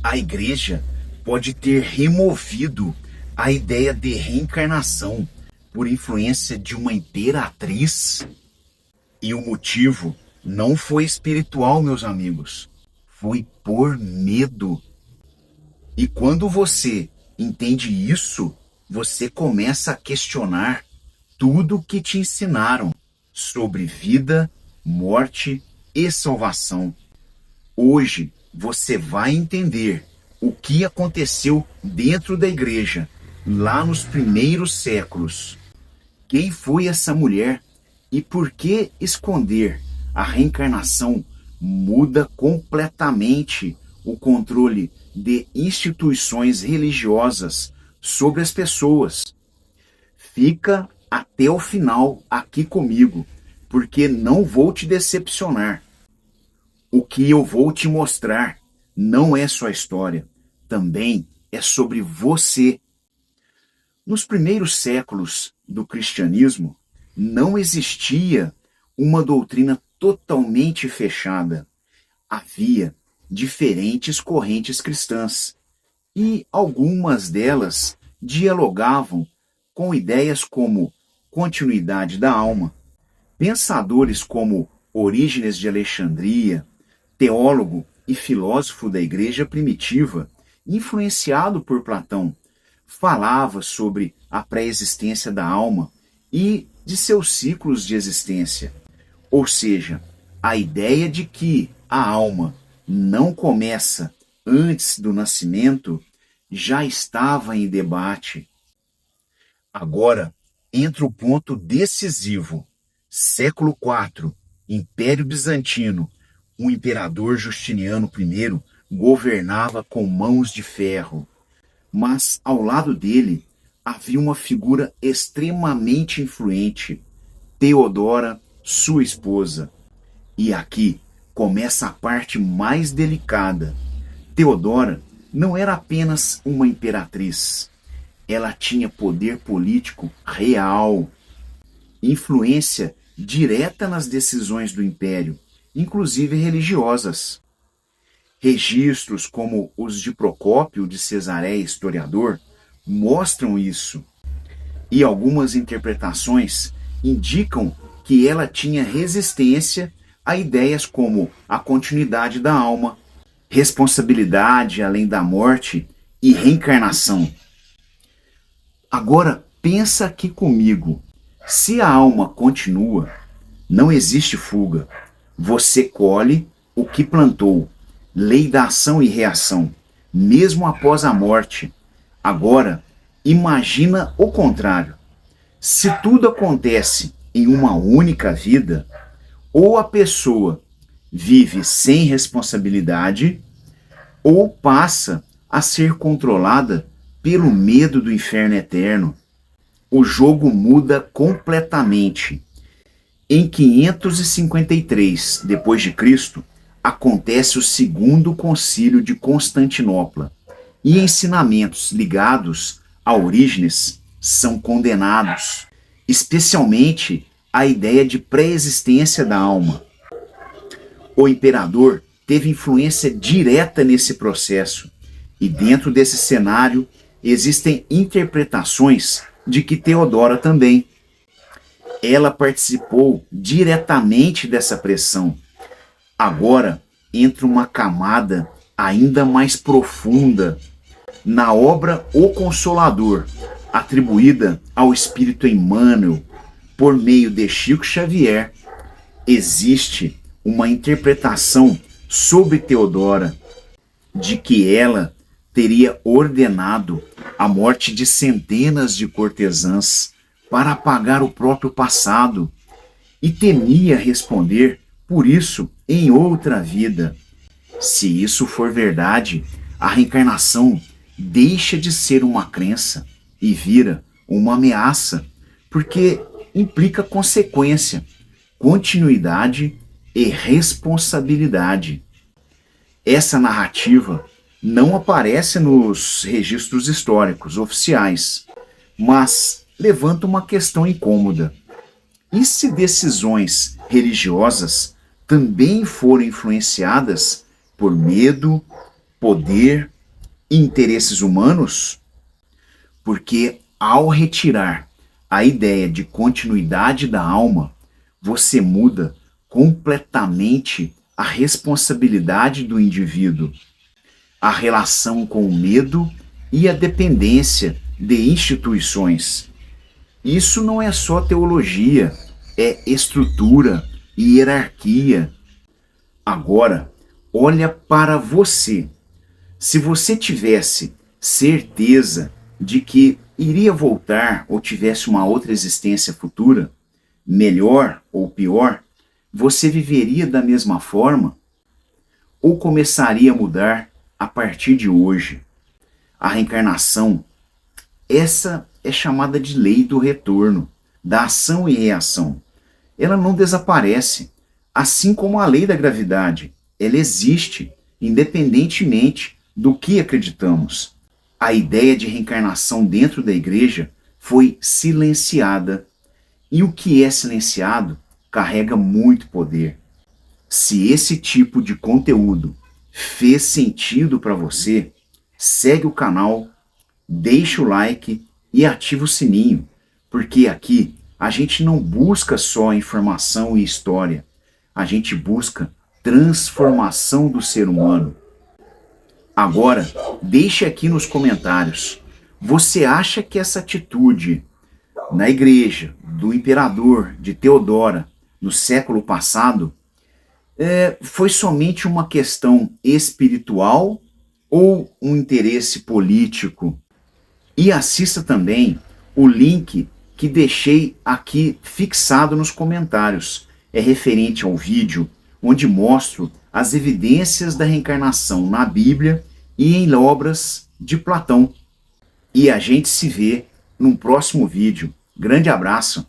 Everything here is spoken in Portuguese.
A igreja pode ter removido a ideia de reencarnação por influência de uma imperatriz. E o motivo não foi espiritual, meus amigos. Foi por medo. E quando você entende isso, você começa a questionar tudo que te ensinaram sobre vida, morte e salvação. Hoje você vai entender o que aconteceu dentro da igreja, lá nos primeiros séculos. Quem foi essa mulher e por que esconder a reencarnação muda completamente o controle de instituições religiosas sobre as pessoas. Fica até o final aqui comigo, porque não vou te decepcionar. O que eu vou te mostrar não é só história, também é sobre você. Nos primeiros séculos do cristianismo, não existia uma doutrina totalmente fechada. Havia diferentes correntes cristãs e algumas delas dialogavam com ideias como continuidade da alma. Pensadores como Orígenes de Alexandria, teólogo e filósofo da igreja primitiva, influenciado por Platão, falava sobre a pré-existência da alma e de seus ciclos de existência. Ou seja, a ideia de que a alma não começa antes do nascimento já estava em debate. Agora entra o ponto decisivo. Século IV, Império Bizantino. O imperador Justiniano I governava com mãos de ferro. Mas ao lado dele havia uma figura extremamente influente, Teodora, sua esposa. E aqui começa a parte mais delicada. Teodora não era apenas uma imperatriz. Ela tinha poder político real, influência direta nas decisões do império, inclusive religiosas. Registros como os de Procópio de Cesareia, historiador, mostram isso. E algumas interpretações indicam que ela tinha resistência a ideias como a continuidade da alma, responsabilidade além da morte e reencarnação. Agora pensa aqui comigo. Se a alma continua, não existe fuga. Você colhe o que plantou. Lei da ação e reação, mesmo após a morte. Agora, imagina o contrário. Se tudo acontece em uma única vida, ou a pessoa vive sem responsabilidade, ou passa a ser controlada pelo medo do inferno eterno. O jogo muda completamente. Em 553 d.C., acontece o Segundo Concílio de Constantinopla e ensinamentos ligados a Orígenes são condenados, especialmente a ideia de pré-existência da alma. O imperador teve influência direta nesse processo e dentro desse cenário existem interpretações de que Teodora também. Ela participou diretamente dessa pressão. Agora entra uma camada ainda mais profunda na obra O Consolador, atribuída ao Espírito Emmanuel por meio de Chico Xavier. Existe uma interpretação sobre Teodora de que ela teria ordenado a morte de centenas de cortesãs para apagar o próprio passado e temia responder por isso em outra vida. Se isso for verdade, a reencarnação deixa de ser uma crença e vira uma ameaça, porque implica consequência, continuidade e responsabilidade. Essa narrativa não aparece nos registros históricos oficiais, mas levanta uma questão incômoda. E se decisões religiosas também foram influenciadas por medo, poder interesses humanos? Porque ao retirar a ideia de continuidade da alma, você muda completamente a responsabilidade do indivíduo, a relação com o medo e a dependência de instituições. Isso não é só teologia, é estrutura e hierarquia. Agora, olha para você. Se você tivesse certeza de que iria voltar ou tivesse uma outra existência futura, melhor ou pior, você viveria da mesma forma? Ou começaria a mudar a partir de hoje? A reencarnação, essa é chamada de lei do retorno, da ação e reação. Ela não desaparece, assim como a lei da gravidade. Ela existe, independentemente do que acreditamos. A ideia de reencarnação dentro da igreja foi silenciada. E o que é silenciado carrega muito poder. Se esse tipo de conteúdo fez sentido para você, segue o canal, deixa o like e ativa o sininho, porque aqui a gente não busca só informação e história, a gente busca transformação do ser humano. Agora, deixe aqui nos comentários, você acha que essa atitude na igreja do imperador de Teodora no século passado foi somente uma questão espiritual ou um interesse político? E assista também o link que deixei aqui fixado nos comentários. É referente ao vídeo onde mostro as evidências da reencarnação na Bíblia e em obras de Platão. E a gente se vê num próximo vídeo. Grande abraço!